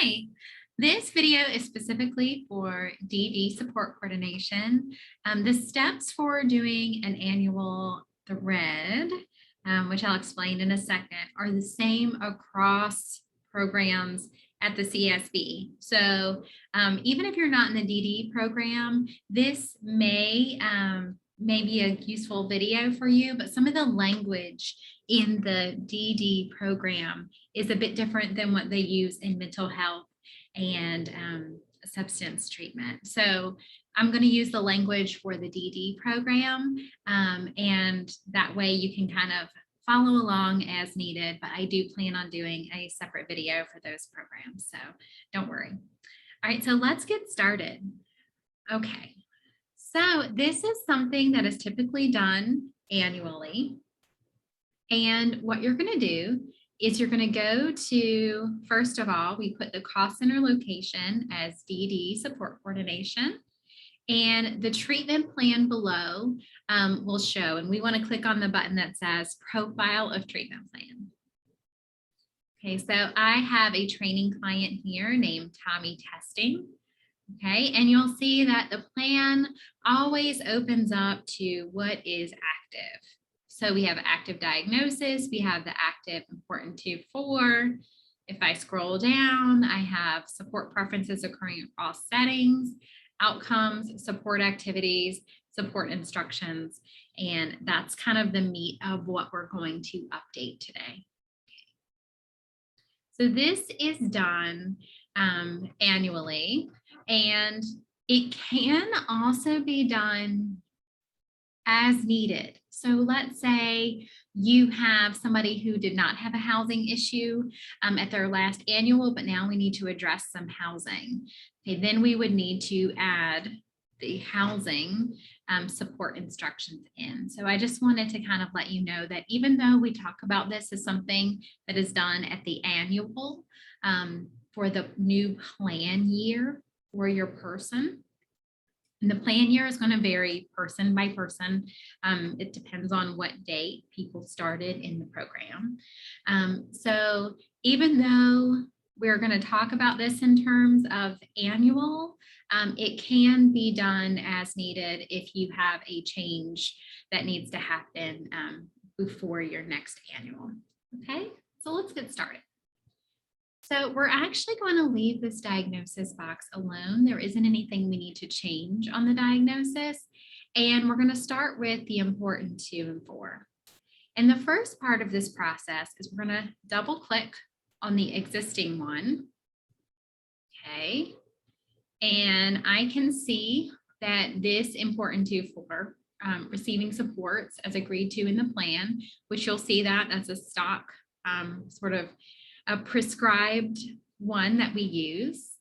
Hi, this video is specifically for DD support coordination. The steps for doing an annual thread, which I'll explain in a second, are the same across programs at the CSB. So even if you're not in the DD program, this may be a useful video for you, but some of the language in the DD program is a bit different than what they use in mental health and substance treatment. So I'm going to use the language for the DD program, and that way you can kind of follow along as needed, but I do plan on doing a separate video for those programs, so don't worry. All right, so let's get started. Okay, so this is something that is typically done annually. And what you're going to do is you're going to go to, first of all, we put the cost center location as DD support coordination. And the treatment plan below will show, and we want to click on the button that says profile of treatment plan. Okay, so I have a training client here named Tommy Testing. Okay, and you'll see that the plan always opens up to what is active. So we have active diagnosis, we have the active important 2-4. If I scroll down, I have support preferences occurring across settings, outcomes, support activities, support instructions, and that's kind of the meat of what we're going to update today. So this is done annually, and it can also be done as needed. So let's say you have somebody who did not have a housing issue at their last annual, but now we need to address some housing. Okay, then we would need to add the housing support instructions in. So I just wanted to kind of let you know that even though we talk about this as something that is done at the annual for the new plan year for your person, and the plan year is going to vary person by person. It depends on what date people started in the program. So even though we're going to talk about this in terms of annual, it can be done as needed if you have a change that needs to happen before your next annual. Okay, so let's get started. So we're actually going to leave this diagnosis box alone. There isn't anything we need to change on the diagnosis. And we're going to start with the important 2 and 4. And the first part of this process is we're going to double click on the existing one. Okay. And I can see that this important 2-4 receiving supports as agreed to in the plan, which you'll see that as a stock sort of a prescribed one that we use.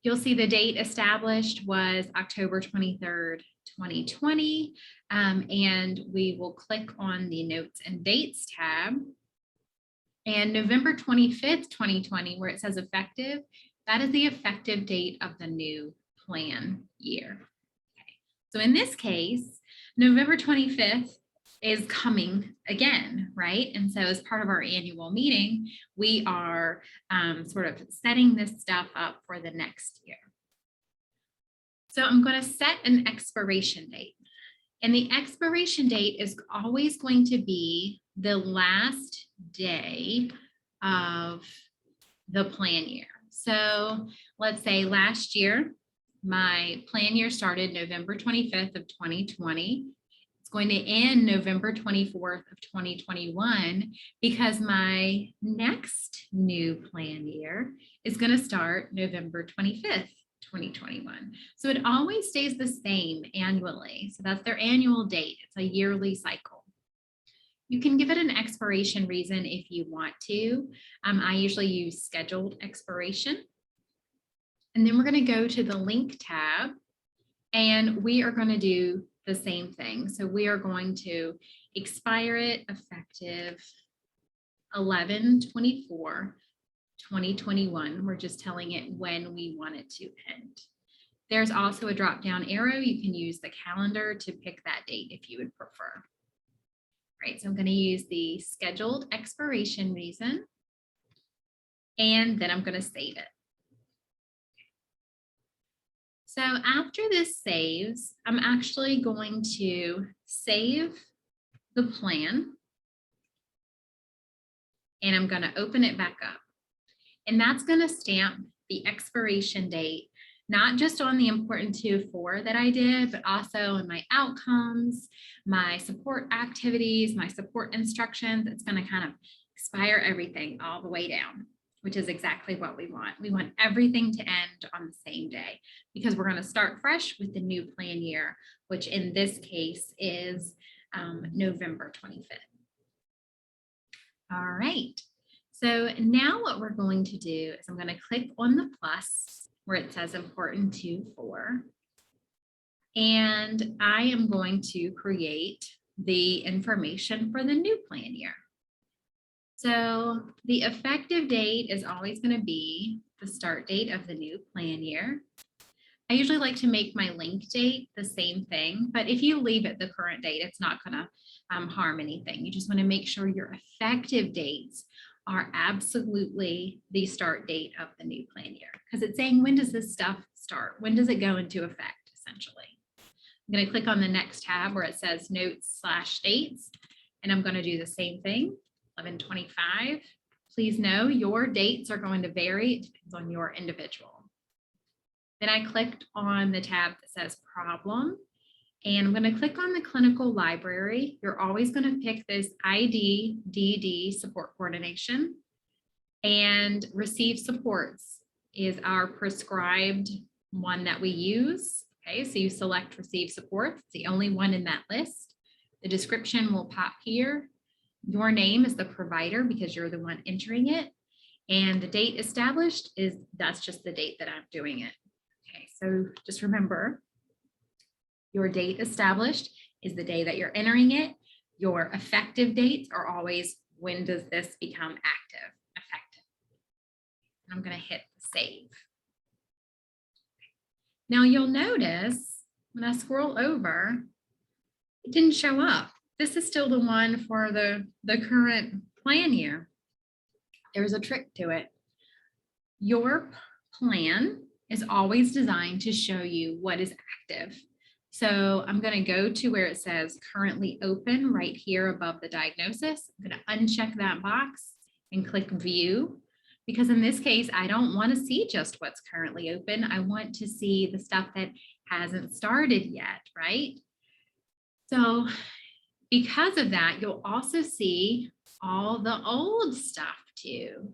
You'll see the date established was October 23rd, 2020. And we will click on the notes and dates tab. And November 25th, 2020, where it says effective, that is the effective date of the new plan year. Okay. So in this case, November 25th is coming again, right? And so as part of our annual meeting, we are sort of setting this stuff up for the next year. So I'm going to set an expiration date. And the expiration date is always going to be the last day of the plan year. So let's say last year, my plan year started November 25th of 2020. It's going to end November 24th of 2021 because my next new plan year is going to start November 25th, 2021. So it always stays the same annually. So that's their annual date. It's a yearly cycle. You can give it an expiration reason if you want to. I usually use scheduled expiration. And then we're going to go to the link tab, and we are going to do the same thing. So we are going to expire it effective 11/24/2021. We're just telling it when we want it to end. There's also a drop-down arrow. You can use the calendar to pick that date if you would prefer. Right, so I'm going to use the scheduled expiration reason. and then I'm going to save it. So after this saves, I'm actually going to save the plan, and I'm going to open it back up. And that's going to stamp the expiration date, not just on the important 2-4 that I did, but also in my outcomes, my support activities, my support instructions. It's going to kind of expire everything all the way down, which is exactly what we want. We want everything to end on the same day because we're going to start fresh with the new plan year, which in this case is November 25th. All right. So now what we're going to do is I'm going to click on the plus where it says important 2-4. And I am going to create the information for the new plan year. So the effective date is always going to be the start date of the new plan year. I usually like to make my link date the same thing, but if you leave it the current date, it's not going to harm anything. You just want to make sure your effective dates are absolutely the start date of the new plan year, because it's saying, when does this stuff start? When does it go into effect, essentially? I'm going to click on the next tab where it says notes/dates, and I'm going to do the same thing, 11/25. Please know your dates are going to vary. It depends on your individual. Then I clicked on the tab that says problem, and I'm going to click on the clinical library. You're always going to pick this ID/DD support coordination, and receive supports is our prescribed one that we use. Okay, so you select receive supports. It's the only one in that list. The description will pop here. Your name is the provider because you're the one entering it. And the date established that's just the date that I'm doing it. Okay, so just remember, your date established is the day that you're entering it. Your effective dates are always, when does this become effective? And I'm going to hit save. Now you'll notice when I scroll over, it didn't show up. This is still the one for the current plan year. There's a trick to it. Your plan is always designed to show you what is active. So I'm going to go to where it says currently open right here above the diagnosis. I'm going to uncheck that box and click view, because in this case, I don't want to see just what's currently open. I want to see the stuff that hasn't started yet, right? So because of that, you'll also see all the old stuff too.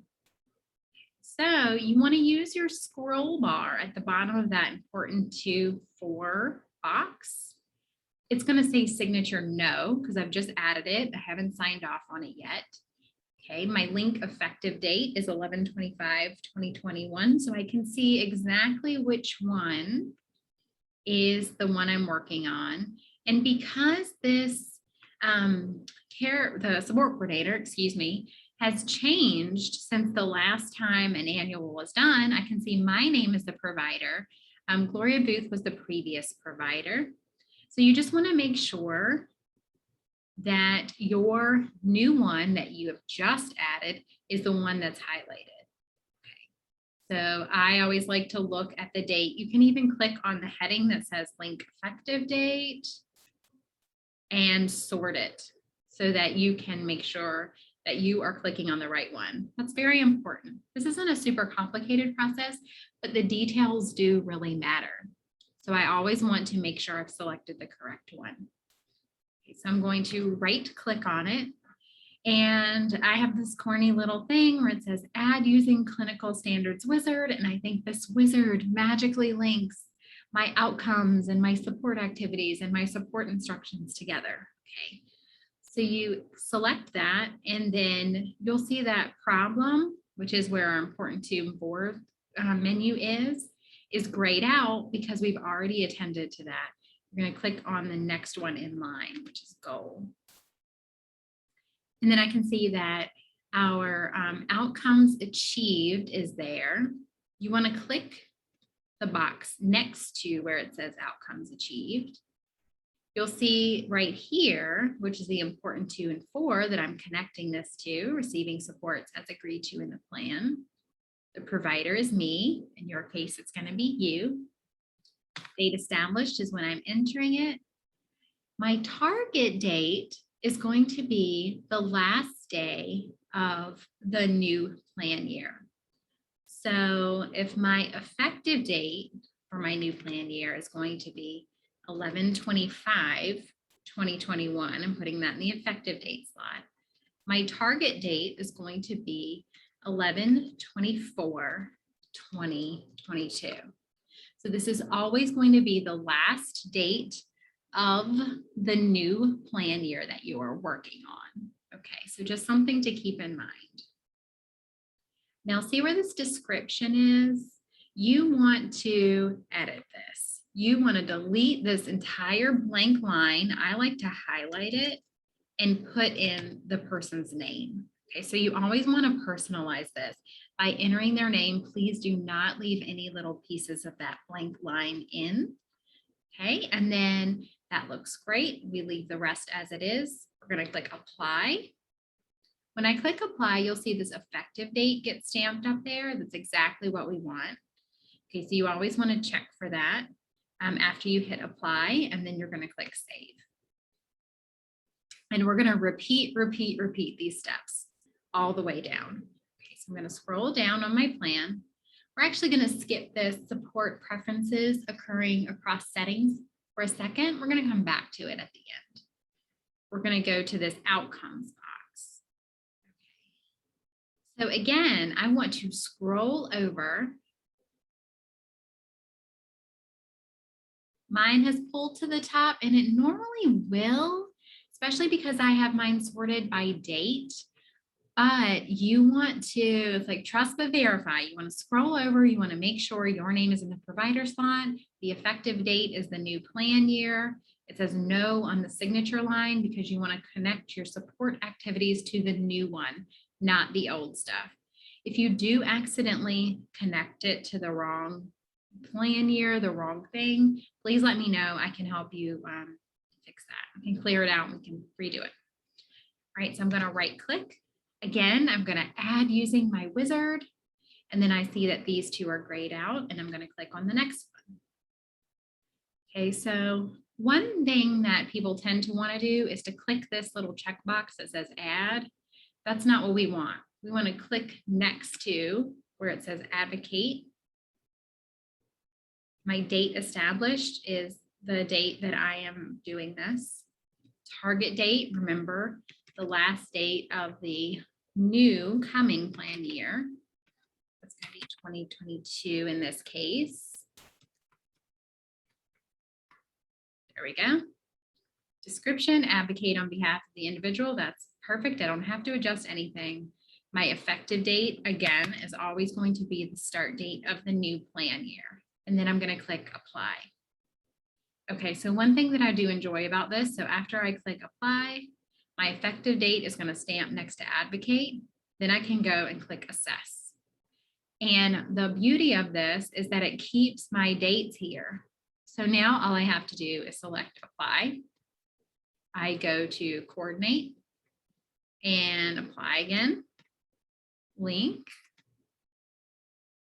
So you want to use your scroll bar at the bottom of that important 2-4 box. It's going to say signature no, because I've just added it. I haven't signed off on it yet. Okay, my link effective date is 11/25/2021. So I can see exactly which one is the one I'm working on. And because this the support coordinator, has changed since the last time an annual was done, I can see my name is the provider. Gloria Booth was the previous provider. So you just want to make sure that your new one that you have just added is the one that's highlighted. Okay. So I always like to look at the date. You can even click on the heading that says link effective date and sort it so that you can make sure that you are clicking on the right one. That's very important. This isn't a super complicated process, but the details do really matter. So I always want to make sure I've selected the correct one. Okay, so I'm going to right click on it. And I have this corny little thing where it says add using clinical standards wizard. And I think this wizard magically links my outcomes and my support activities and my support instructions together. Okay. So you select that, and then you'll see that problem, which is where our important 2-4 menu is grayed out because we've already attended to that. We're going to click on the next one in line, which is goal. And then I can see that our outcomes achieved is there. You want to click the box next to where it says outcomes achieved. You'll see right here, which is the important 2 and 4 that I'm connecting this to, receiving supports as agreed to in the plan. The provider is me. In your case, it's going to be you. Date established is when I'm entering it. My target date is going to be the last day of the new plan year. So if my effective date for my new plan year is going to be 11/25/2021, I'm putting that in the effective date slot. My target date is going to be 11/24/2022. So this is always going to be the last date of the new plan year that you are working on. Okay, so just something to keep in mind. Now see where this description is? You want to edit this. You want to delete this entire blank line. I like to highlight it and put in the person's name. Okay, so you always want to personalize this. By entering their name, please do not leave any little pieces of that blank line in. Okay, and then that looks great. We leave the rest as it is. We're going to click apply. When I click apply, you'll see this effective date get stamped up there. That's exactly what we want. Okay, so you always want to check for that after you hit apply, and then you're going to click save. And we're going to repeat these steps all the way down. Okay, so I'm going to scroll down on my plan. We're actually going to skip this support preferences occurring across settings for a second. We're going to come back to it at the end. We're going to go to this outcomes box. Okay. So again, I want to scroll over. Mine has pulled to the top, and it normally will, especially because I have mine sorted by date. But you want to, it's like trust but verify. You want to scroll over, you want to make sure your name is in the provider slot. The effective date is the new plan year. It says no on the signature line because you want to connect your support activities to the new one, not the old stuff. If you do accidentally connect it to the wrong plan year, the wrong thing, please let me know. I can help you fix that. I can clear it out and we can redo it. All right, so I'm going to right click. Again, I'm going to add using my wizard, and then I see that these two are grayed out, and I'm going to click on the next one. Okay, so one thing that people tend to want to do is to click this little checkbox that says add. That's not what we want. We want to click next to where it says advocate. My date established is the date that I am doing this. Target date, remember, the last date of the new coming plan year. That's going to be 2022 in this case. There we go. Description, advocate on behalf of the individual. That's perfect. I don't have to adjust anything. My effective date, again, is always going to be the start date of the new plan year. And then I'm going to click apply. Okay, so one thing that I do enjoy about this, so after I click apply, my effective date is going to stamp next to advocate. Then I can go and click assess. And the beauty of this is that it keeps my dates here. So now all I have to do is select apply. I go to coordinate and apply again, link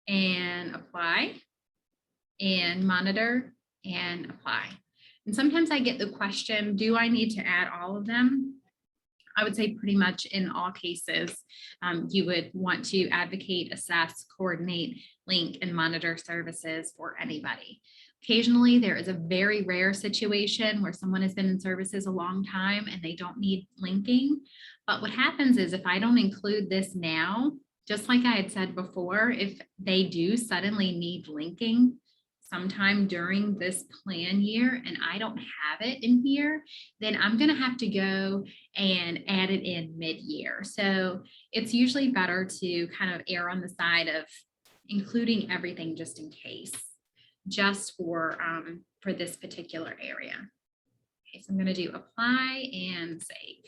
and apply and monitor and apply. And sometimes I get the question, do I need to add all of them? I would say pretty much in all cases, you would want to advocate, assess, coordinate, link, and monitor services for anybody. Occasionally, there is a very rare situation where someone has been in services a long time and they don't need linking. But what happens is if I don't include this now, just like I had said before, if they do suddenly need linking sometime during this plan year and I don't have it in here, then I'm going to have to go and add it in mid-year. So it's usually better to kind of err on the side of including everything just in case, just for this particular area. Okay, so I'm going to do apply and save.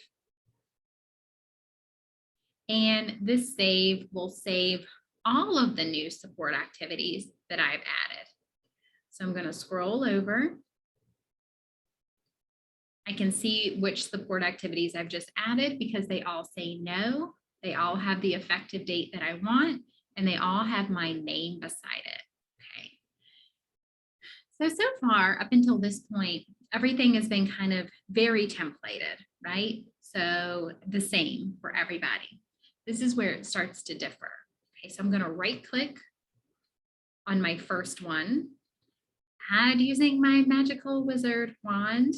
And this save will save all of the new support activities that I've added. So I'm going to scroll over. I can see which support activities I've just added because they all say no. They all have the effective date that I want. and they all have my name beside it. Okay. So far, up until this point, everything has been kind of very templated, right? So the same for everybody. This is where it starts to differ. Okay, so I'm going to right click on my first one, add using my magical wizard wand.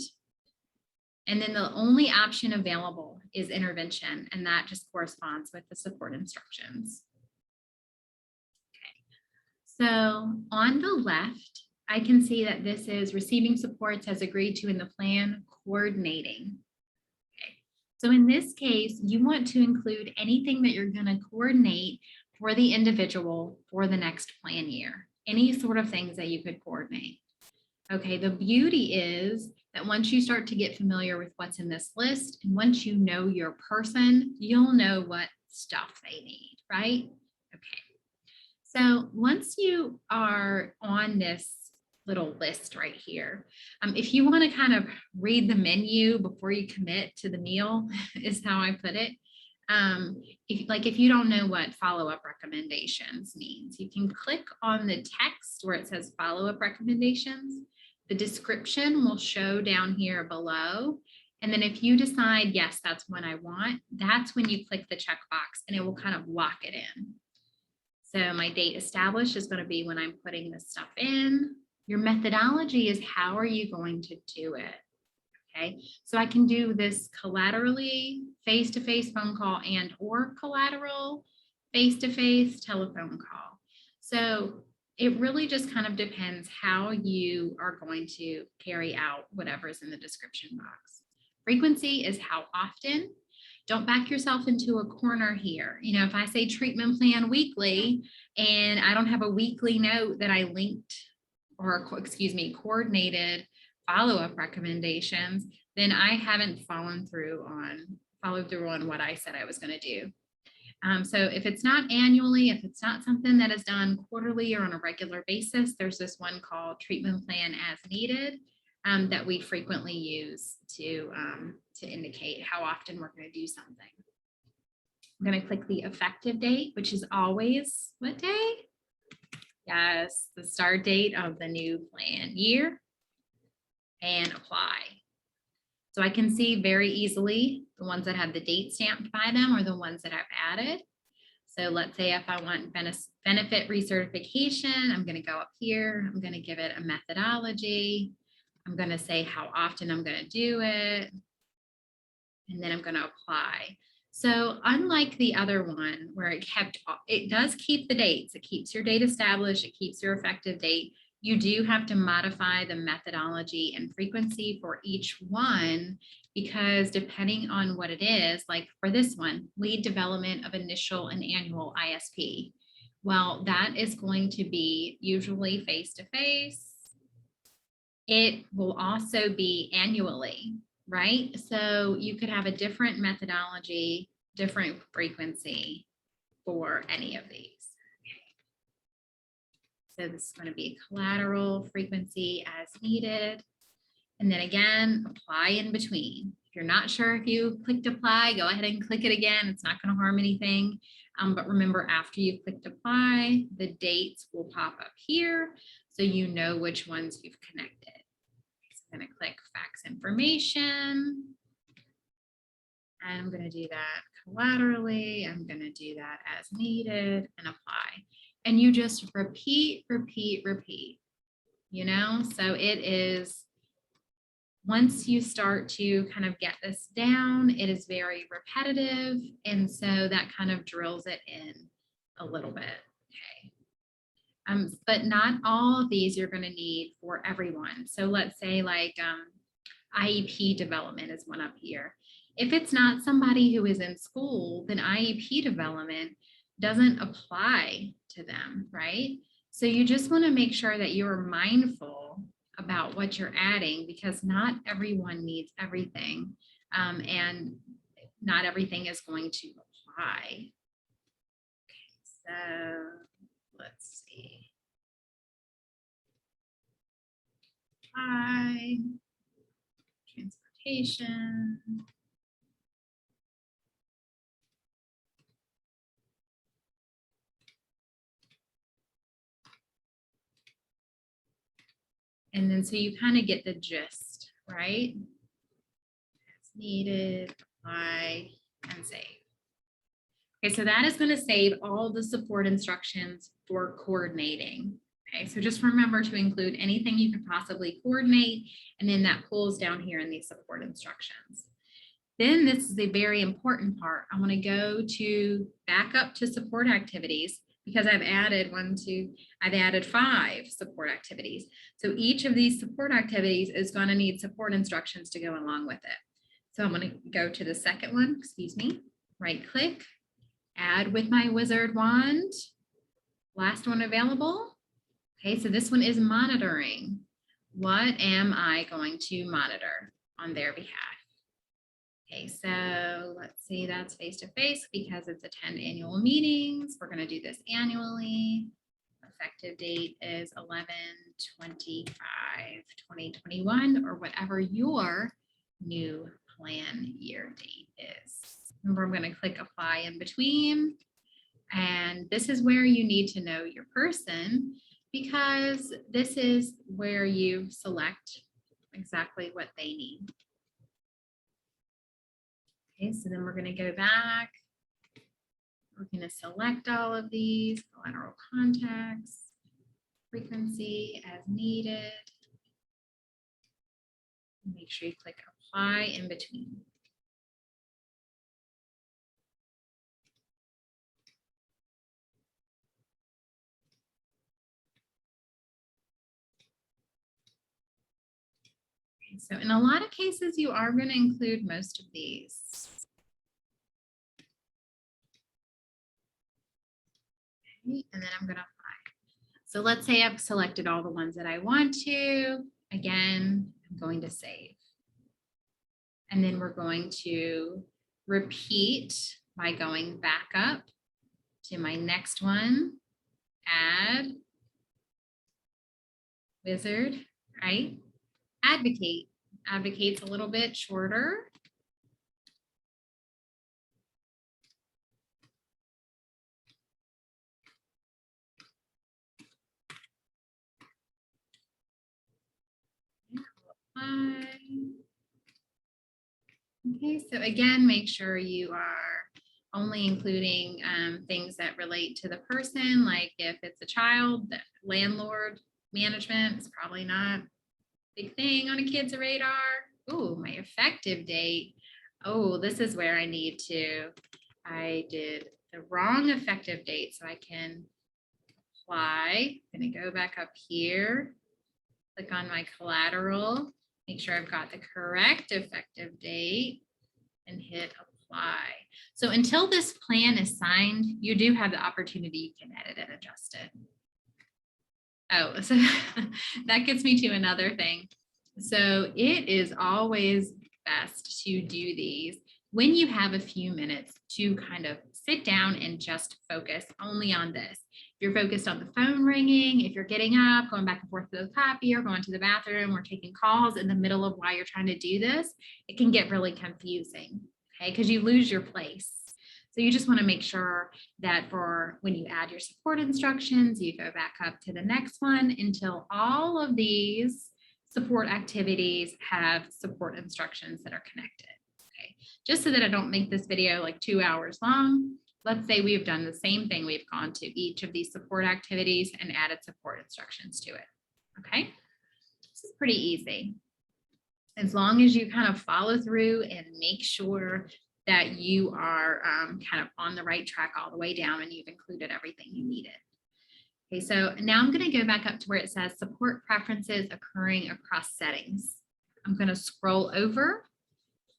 And then the only option available is intervention, and that just corresponds with the support instructions. Okay. So on the left, I can see that this is receiving supports as agreed to in the plan, coordinating. Okay. So in this case, you want to include anything that you're going to coordinate for the individual for the next plan year, any sort of things that you could coordinate. Okay, the beauty is that once you start to get familiar with what's in this list, and once you know your person, you'll know what stuff they need, right? Okay, so once you are on this little list right here, if you want to kind of read the menu before you commit to the meal, is how I put it. If you don't know what follow-up recommendations means, you can click on the text where it says follow-up recommendations. The description will show down here below. And then if you decide, yes, that's what I want, that's when you click the checkbox and it will kind of lock it in. So my date established is going to be when I'm putting this stuff in. Your methodology is how are you going to do it? Okay, so I can do this collaterally, face-to-face phone call, and or collateral, face-to-face telephone call. So it really just kind of depends how you are going to carry out whatever's in the description box. Frequency is how often. Don't back yourself into a corner here. You know, if I say treatment plan weekly and I don't have a weekly note that I linked or, excuse me, coordinated follow-up recommendations, then I haven't followed through on what I said I was going to do. So if it's not annually, if it's not something that is done quarterly or on a regular basis, there's this one called treatment plan as needed that we frequently use to indicate how often we're going to do something. I'm going to click the effective date, which is always what day? Yes, the start date of the new plan year, and apply. So I can see very easily the ones that have the date stamped by them are the ones that I've added. So let's say if I want benefit recertification, I'm going to go up here. I'm going to give it a methodology. I'm going to say how often I'm going to do it. And then I'm going to apply. So unlike the other one where it does keep the dates. It keeps your date established. It keeps your effective date. You do have to modify the methodology and frequency for each one because depending on what it is, like for this one, lead development of initial and annual ISP. Well, that is going to be usually face-to-face. It will also be annually, right? So you could have a different methodology, different frequency for any of these. So this is going to be collateral frequency as needed. And then again, apply in between. If you're not sure if you clicked apply, go ahead and click it again. It's not going to harm anything. But remember, after you've clicked apply, the dates will pop up here so you know which ones you've connected. So I'm going to click fax information. And I'm going to do that collaterally. I'm going to do that as needed and apply. And you just repeat, repeat, repeat, you know? So it is, once you start to kind of get this down, it is very repetitive. And so that kind of drills it in a little bit, okay? But not all of these you're gonna need for everyone. So let's say like IEP development is one up here. If it's not somebody who is in school, then IEP development doesn't apply to them, right? So you just want to make sure that you're mindful about what you're adding because not everyone needs everything and not everything is going to apply. Okay, so let's see. Apply, transportation. And then so you kind of get the gist, right? As needed, apply, and save. Okay, so that is going to save all the support instructions for coordinating. Okay, so just remember to include anything you could possibly coordinate, and then that pulls down here in these support instructions. Then this is a very important part. I want to go to back up to support activities because I've added 5 support activities. So each of these support activities is going to need support instructions to go along with it. So I'm going to go to the second one, right click, add with my wizard wand, last one available. Okay, so this one is monitoring. What am I going to monitor on their behalf? Okay, so let's see, that's face-to-face because it's attend annual meetings. We're going to do this annually. Effective date is 11/25/2021 or whatever your new plan year date is. Remember, I'm going to click apply in between. And this is where you need to know your person because this is where you select exactly what they need. Okay, so then we're going to go back. We're going to select all of these collateral contacts, frequency as needed. Make sure you click apply in between. Okay, so in a lot of cases, you are going to include most of these. And then I'm going to apply. So let's say I've selected all the ones that I want to. Again, I'm going to save. And then we're going to repeat by going back up to my next one, add, wizard, right? Advocate. Advocate's a little bit shorter. Okay, so again, make sure you are only including things that relate to the person, like if it's a child, the landlord management is probably not a big thing on a kid's radar. Oh, my effective date. Oh, this is where I did the wrong effective date, so I can apply. I'm going to go back up here, click on my collateral, make sure I've got the correct effective date and hit apply. So until this plan is signed, you do have the opportunity, you can edit and adjust it. Oh, so that gets me to another thing. So it is always best to do these when you have a few minutes to kind of sit down and just focus only on this. If you're focused on the phone ringing, if you're getting up, going back and forth to the copier, going to the bathroom, or taking calls in the middle of while you're trying to do this, it can get really confusing, okay? Because you lose your place. So you just want to make sure that for when you add your support instructions, you go back up to the next one until all of these support activities have support instructions that are connected. Okay, just so that I don't make this video like 2 hours long. Let's say we've done the same thing. We've gone to each of these support activities and added support instructions to it. Okay, this is pretty easy. As long as you kind of follow through and make sure that you are kind of on the right track all the way down and you've included everything you needed. Okay, so now I'm going to go back up to where it says support preferences occurring across settings. I'm going to scroll over.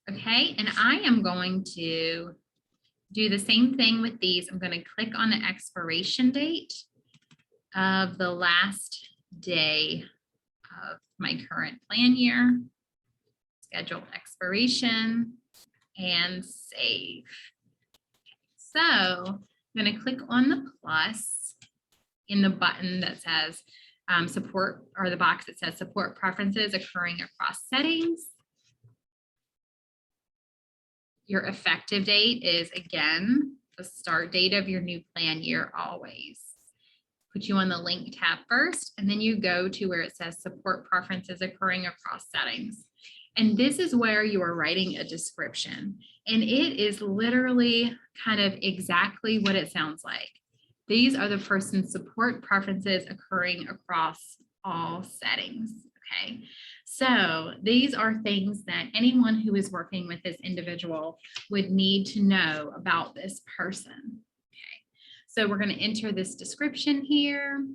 Okay, and I am going to do the same thing with these. I'm going to click on the expiration date of the last day of my current plan year, schedule expiration, and save. So I'm going to click on the plus in the button that says support, or the box that says support preferences occurring across settings. Your effective date is, again, the start date of your new plan year always. put you on the link tab first, and then you go to where it says support preferences occurring across settings. And this is where you are writing a description. And it is literally kind of exactly what it sounds like. These are the person's support preferences occurring across all settings. Okay, so these are things that anyone who is working with this individual would need to know about this person. Okay, so we're going to enter this description here.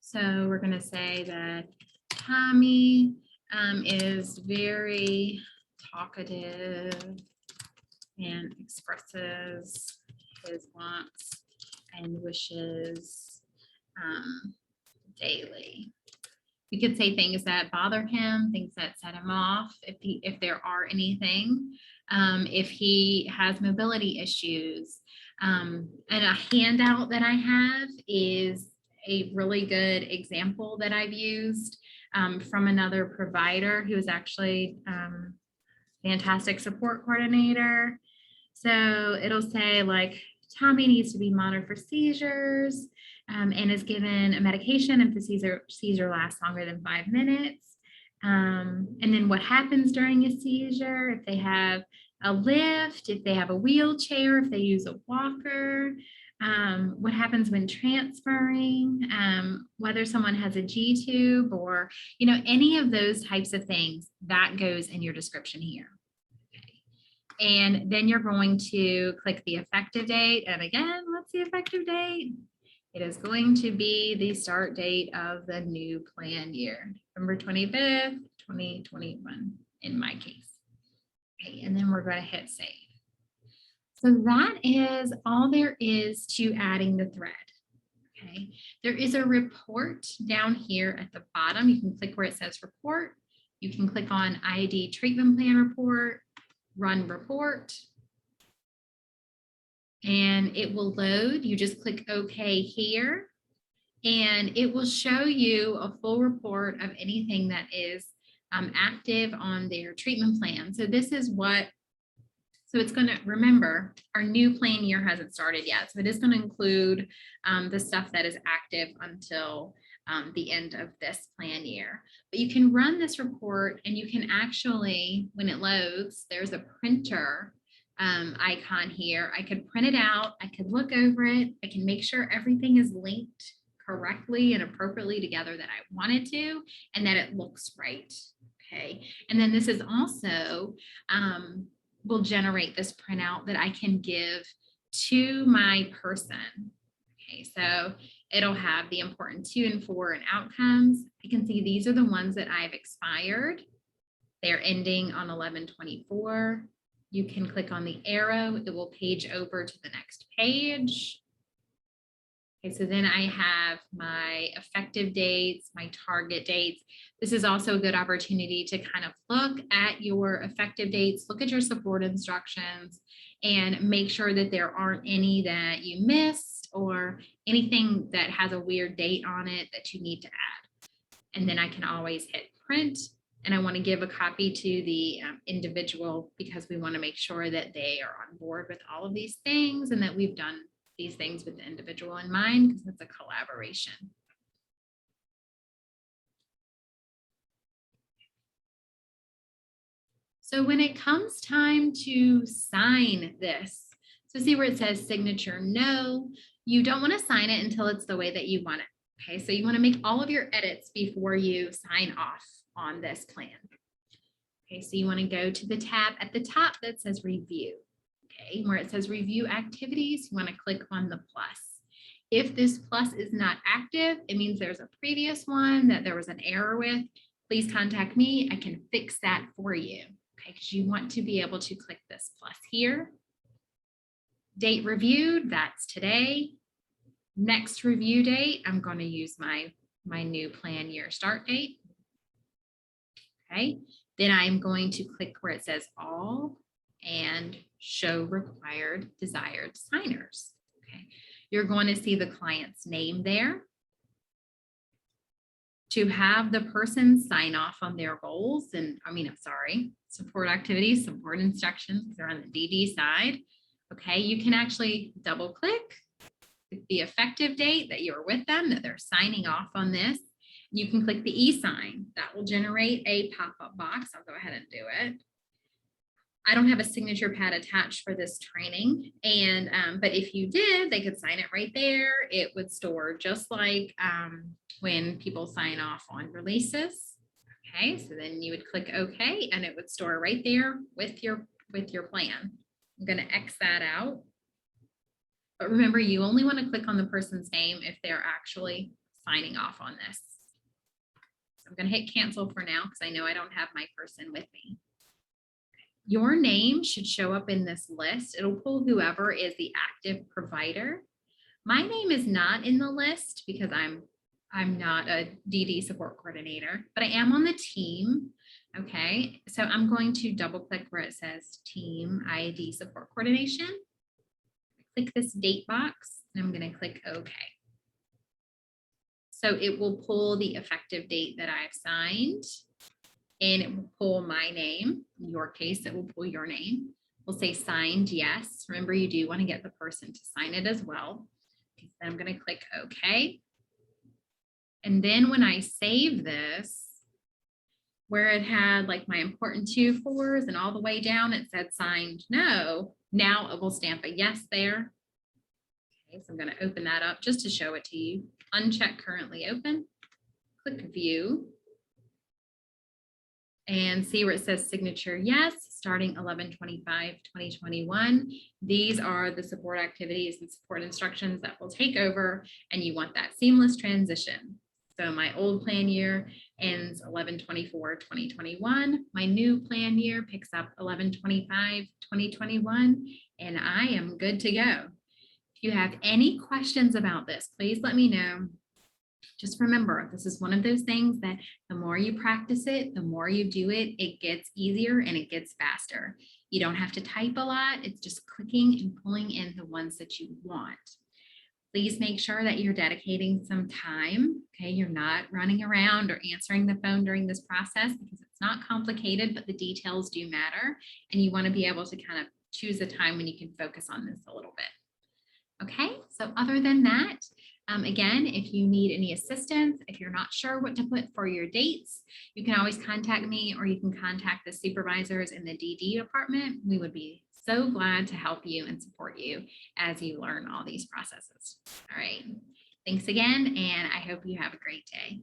So we're going to say that Tommy is very talkative and expresses his wants and wishes daily. We could say things that bother him, things that set him off, if there are anything, if he has mobility issues. And a handout that I have is a really good example that I've used from another provider who is actually fantastic support coordinator. So it'll say like, Tommy needs to be monitored for seizures and is given a medication if the seizure lasts longer than 5 minutes. And then what happens during a seizure, if they have a lift, if they have a wheelchair, if they use a walker, what happens when transferring, whether someone has a G-tube or, any of those types of things, that goes in your description here. And then you're going to click the effective date. And again, what's the effective date? It is going to be the start date of the new plan year, November 25th, 2021 in my case. Okay, and then we're going to hit save. So that is all there is to adding the thread. Okay, there is a report down here at the bottom. You can click where it says report. You can click on ID treatment plan report, run report, and it will load. You just click OK here, and it will show you a full report of anything that is active on their treatment plan. So this is what, so it's going to, remember, our new plan year hasn't started yet. So it is going to include the stuff that is active until the end of this plan year. But you can run this report and you can actually, when it loads, there's a printer icon here. I could print it out. I could look over it. I can make sure everything is linked correctly and appropriately together that I wanted to, and that it looks right. Okay. And then this is also will generate this printout that I can give to my person. Okay, so it'll have the important 2 and 4 and outcomes. I can see these are the ones that I've expired. They're ending on 11/24. You can click on the arrow. It will page over to the next page. Okay, so then I have my effective dates, my target dates. This is also a good opportunity to kind of look at your effective dates, look at your support instructions, and make sure that there aren't any that you missed or anything that has a weird date on it that you need to add. And then I can always hit print, and I want to give a copy to the individual because we want to make sure that they are on board with all of these things and that we've done these things with the individual in mind, because it's a collaboration. So when it comes time to sign this, so see where it says signature no, you don't want to sign it until it's the way that you want it. Okay, so you want to make all of your edits before you sign off on this plan. Okay, so you want to go to the tab at the top that says review. Okay, where it says review activities, you want to click on the plus. If this plus is not active, it means there's a previous one that there was an error with. Please contact me. I can fix that for you. Okay, because you want to be able to click this plus here. Date reviewed, that's today. Next review date, I'm going to use my new plan year start date. Okay, then I'm going to click where it says all and show required desired signers. Okay, you're going to see the client's name there. To have the person sign off on their goals and support activities, support instructions, they're on the DD side. Okay, you can actually double click the the effective date that you're with them, that they're signing off on this. You can click the e-sign. That will generate a pop-up box. I'll go ahead and do it. I don't have a signature pad attached for this training. And, but if you did, they could sign it right there. It would store just like when people sign off on releases. Okay, so then you would click OK and it would store right there with your plan. I'm going to X that out. But remember, you only want to click on the person's name if they're actually signing off on this. So I'm going to hit cancel for now because I know I don't have my person with me. Your name should show up in this list. It'll pull whoever is the active provider. My name is not in the list because I'm not a DD support coordinator, but I am on the team. Okay, so I'm going to double click where it says team ID support coordination. Click this date box and I'm going to click OK. So it will pull the effective date that I've signed. And it will pull my name. In your case, it will pull your name. We'll say signed yes. Remember, you do want to get the person to sign it as well. Okay, so then I'm going to click OK. And then when I save this, where it had like my important 2-4s and all the way down, it said signed no. Now it will stamp a yes there. Okay, so I'm going to open that up just to show it to you. Uncheck currently open. Click view. And see where it says signature yes, starting 11/25/2021. These are the support activities and support instructions that will take over, and you want that seamless transition. So my old plan year ends 11/24/2021. My new plan year picks up 11/25/2021, and I am good to go. If you have any questions about this, please let me know. Just remember, this is one of those things that the more you practice it, the more you do it, it gets easier and it gets faster. You don't have to type a lot. It's just clicking and pulling in the ones that you want. Please make sure that you're dedicating some time. Okay, you're not running around or answering the phone during this process because it's not complicated, but the details do matter. And you want to be able to kind of choose a time when you can focus on this a little bit. Okay, so other than that, again, if you need any assistance, if you're not sure what to put for your dates, you can always contact me or you can contact the supervisors in the DD department. We would be so glad to help you and support you as you learn all these processes. All right, thanks again, and I hope you have a great day.